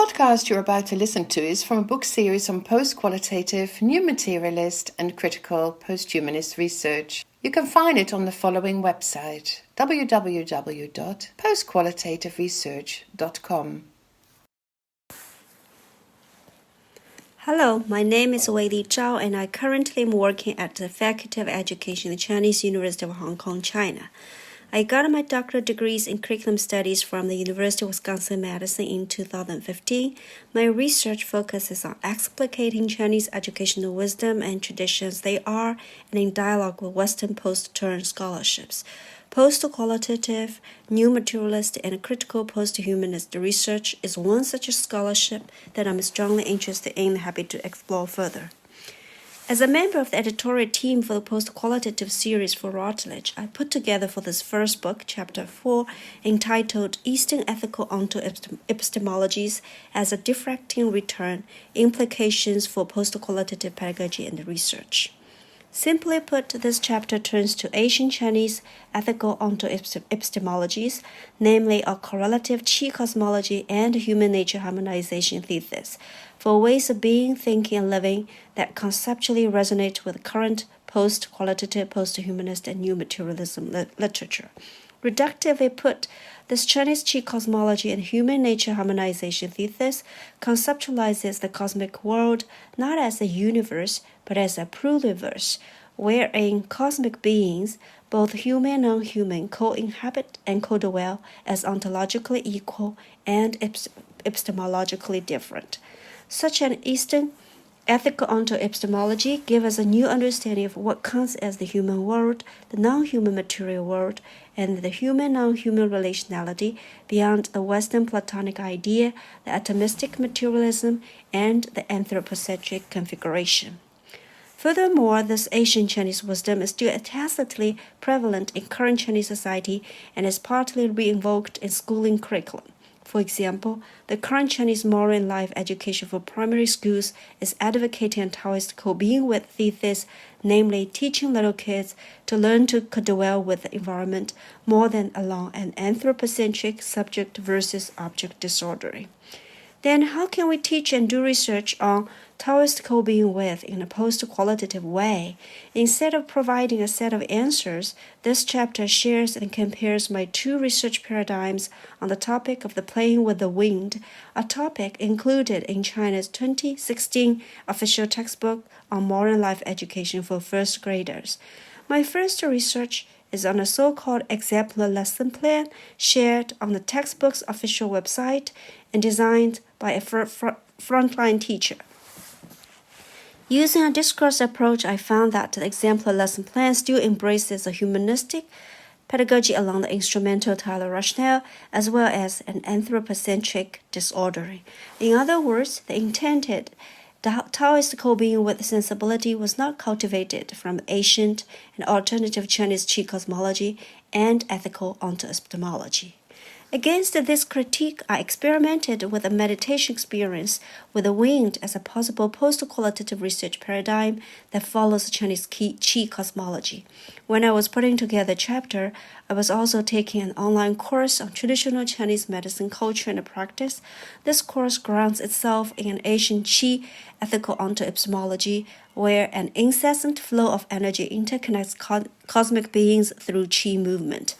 podcast you're about to listen to is from a book series on post-qualitative, new materialist, and critical post-humanist research. You can find it on the following website, www.postqualitativeresearch.com. Hello, my name is Weili Zhao, and I currently am working at the Faculty of Education at the Chinese University of Hong Kong, China. I got my doctoral degrees in curriculum studies from the University of Wisconsin-Madison in 2015. My research focuses on explicating Chinese educational wisdom and traditions they are, and in dialogue with Western post-turn scholarships. Post-qualitative, new materialist, and critical post-humanist research is one such scholarship that I'm strongly interested in and happy to explore further. As a member of the editorial team for the post-qualitative series for Routledge, I put together for this first book, Chapter 4, entitled Eastern Ethico-Onto-Epistemologies as a Diffracting Return, Implications for Post-Qualitative Pedagogy and Research. Simply put, this chapter turns to Asian Chinese ethico-onto-epistemologies, namely a correlative Qi cosmology and human nature harmonization thesis, for ways of being, thinking, and living that conceptually resonate with current post-qualitative, post-humanist, and new materialism literature. Reductively put, this Chinese Qi cosmology and human nature harmonization thesis conceptualizes the cosmic world not as a universe, but as a pluriverse, wherein cosmic beings, both human and non-human, co-inhabit and co-dwell as ontologically equal and epistemologically different. Such an Eastern ethico-onto-epistemology gives us a new understanding of what counts as the human world, the non-human material world, and the human-non-human relationality beyond the Western Platonic idea, the atomistic materialism, and the anthropocentric configuration. Furthermore, this Asian Chinese wisdom is still tacitly prevalent in current Chinese society and is partly re-invoked in schooling curriculum. For example, the current Chinese moral and life education for primary schools is advocating a Daoist co-being with thesis, namely teaching little kids to learn to co-dwell with the environment more than along an anthropocentric subject versus object disorder. Then how can we teach and do research on Daoist co-being with in a post-qualitative way? Instead of providing a set of answers, this chapter shares and compares my two research paradigms on the topic of the playing with the wind, a topic included in China's 2016 official textbook on modern life education for first graders. My first research is on a so-called exemplar lesson plan shared on the textbook's official website and designed by a frontline teacher. Using a discourse approach, I found that the exemplar lesson plan still embraces a humanistic pedagogy along the instrumental Tyler Rationale, as well as an anthropocentric disorder. In other words, the intended Daoist co-being with sensibility was not cultivated from ancient and alternative Chinese Qi cosmology and ethico-onto-epistemology. Against this critique, I experimented with a meditation experience with the wind as a possible post-qualitative research paradigm that follows Chinese Qi cosmology. When I was putting together a chapter, I was also taking an online course on traditional Chinese medicine culture and practice. This course grounds itself in an ancient Qi ethico-onto-epistemology, where an incessant flow of energy interconnects cosmic beings through Qi movement.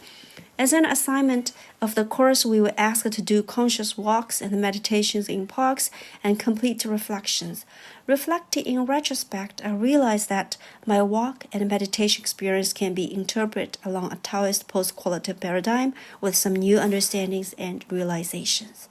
As an assignment of the course, we were asked to do conscious walks and meditations in parks and complete reflections. Reflecting in retrospect, I realized that my walk and meditation experience can be interpreted along a Daoist post-qualitative paradigm with some new understandings and realizations.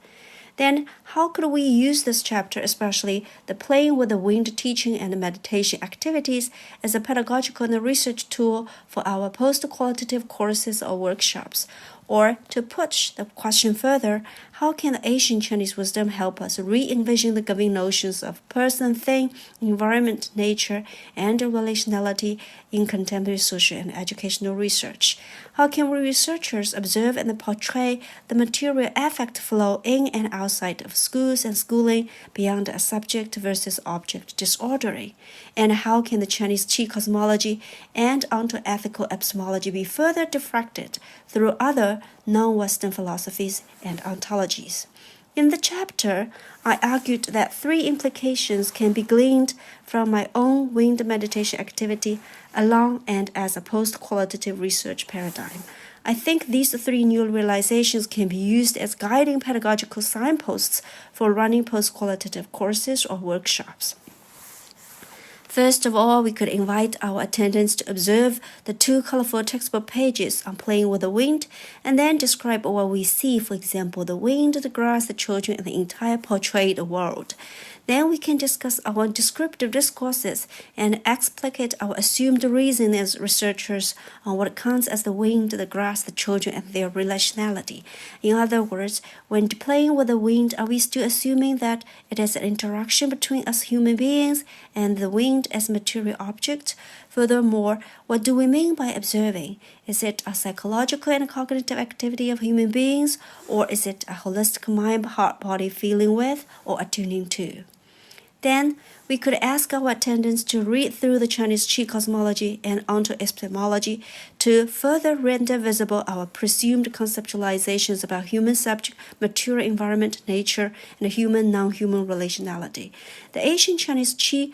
Then, how could we use this chapter, especially the playing with the wind teaching and meditation activities, as a pedagogical and research tool for our post-qualitative courses or workshops? Or, to push the question further, how can the Asian Chinese wisdom help us re-envision the governing notions of person, thing, environment, nature, and relationality in contemporary social and educational research? How can we researchers observe and portray the material affect flow in and outside of schools and schooling beyond a subject versus object disordering? And how can the Chinese Qi cosmology and onto-ethical epistemology be further diffracted through other non-Western philosophies and ontologies? In the chapter, I argued that 3 implications can be gleaned from my own winged meditation activity along and as a post-qualitative research paradigm. I think these 3 new realizations can be used as guiding pedagogical signposts for running post-qualitative courses or workshops. First of all, we could invite our attendants to observe the 2 colorful textbook pages on playing with the wind, and then describe what we see, for example, the wind, the grass, the children, and the entire portrayed world. Then we can discuss our descriptive discourses and explicate our assumed reason as researchers on what counts as the wind, the grass, the children, and their relationality. In other words, when playing with the wind, are we still assuming that it is an interaction between us human beings and the wind as material object? Furthermore, what do we mean by observing? Is it a psychological and cognitive activity of human beings, or is it a holistic mind, heart, body feeling with, or attuning to? Then, we could ask our attendants to read through the Chinese Qi cosmology and Onto-Epistemology to further render visible our presumed conceptualizations about human subject, material environment, nature, and human non-human relationality. The ancient Chinese Qi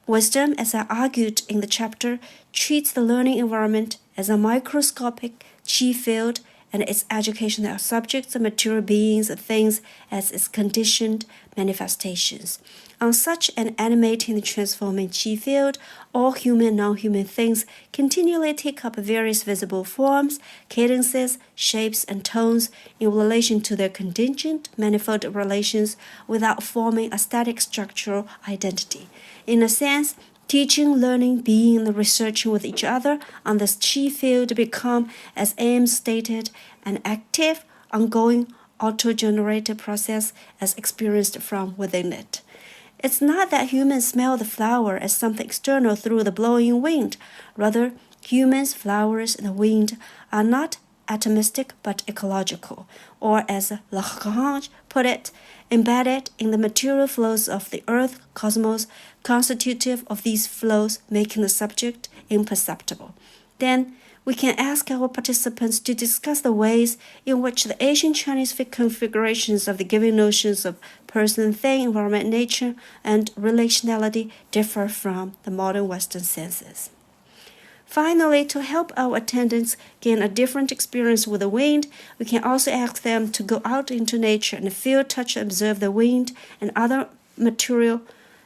wisdom, as I argued in the chapter, treats the learning environment as a microscopic Qi field and its educational subjects and material beings and things as its conditioned manifestations. On such an animating and transforming Qi field, all human and non-human things continually take up various visible forms, cadences, shapes, and tones in relation to their contingent, manifold relations without forming a static structural identity. In a sense, teaching, learning, being, and researching with each other on this Qi field become, as Ames stated, an active, ongoing, auto-generated process as experienced from within it. It's not that humans smell the flower as something external through the blowing wind. Rather, humans, flowers, and the wind are not atomistic but ecological, or as Lagrange put it, embedded in the material flows of the earth, cosmos, constitutive of these flows, making the subject imperceptible. Then, we can ask our participants to discuss the ways in which the ancient Chinese configurations of the given notions of person, thing, environment, nature, and relationality differ from the modern Western senses. Finally, to help our attendants gain a different experience with the wind, we can also ask them to go out into nature and feel, touch, and observe the wind and other material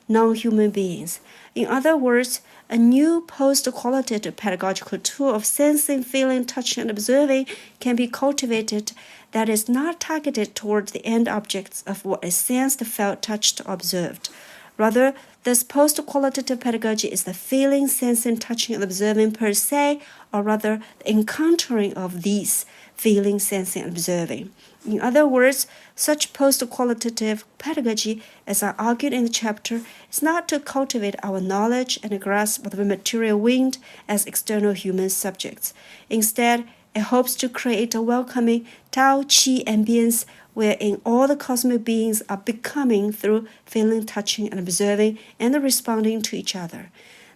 non-human beings. In other words, a new post-qualitative pedagogical tool of sensing, feeling, touching, and observing can be cultivated that is not targeted towards the end objects of what is sensed, felt, touched, or observed. Rather, this post-qualitative pedagogy is the feeling, sensing, touching, and observing per se, or rather, the encountering of these feeling, sensing, and observing. In other words, such post-qualitative pedagogy, as I argued in the chapter, is not to cultivate our knowledge and grasp of the material wind as external human subjects. Instead, it hopes to create a welcoming Tao-Qi ambience wherein all the cosmic beings are becoming through feeling, touching, and observing and responding to each other.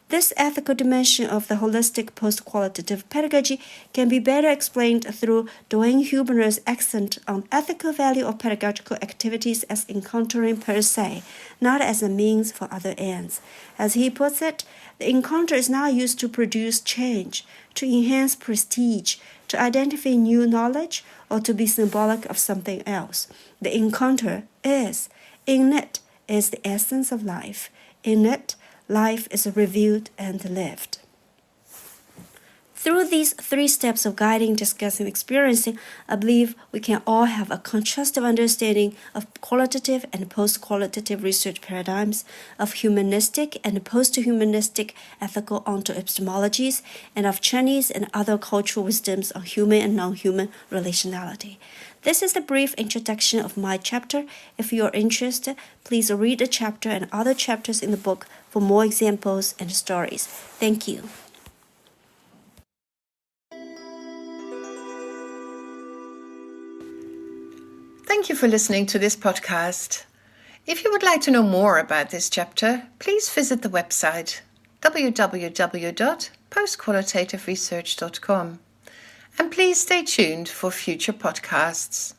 This ethical dimension of the holistic post-qualitative pedagogy can be better explained through Duane Huberner's accent on ethical value of pedagogical activities as encountering per se, not as a means for other ends. As he puts it, the encounter is not used to produce change, to enhance prestige, to identify new knowledge, or to be symbolic of something else. The encounter is, in it, is the essence of life. In it, life is revealed and lived. Through these 3 steps of guiding, discussing, experiencing, I believe we can all have a contrastive understanding of qualitative and post-qualitative research paradigms, of humanistic and post-humanistic Ethico-Onto-Epistemologies, and of Chinese and other cultural wisdoms on human and non-human relationality. This is the brief introduction of my chapter. If you are interested, please read the chapter and other chapters in the book for more examples and stories. Thank you. Thank you for listening to this podcast. If you would like to know more about this chapter, please visit the website www.postqualitativeresearch.com, and please stay tuned for future podcasts.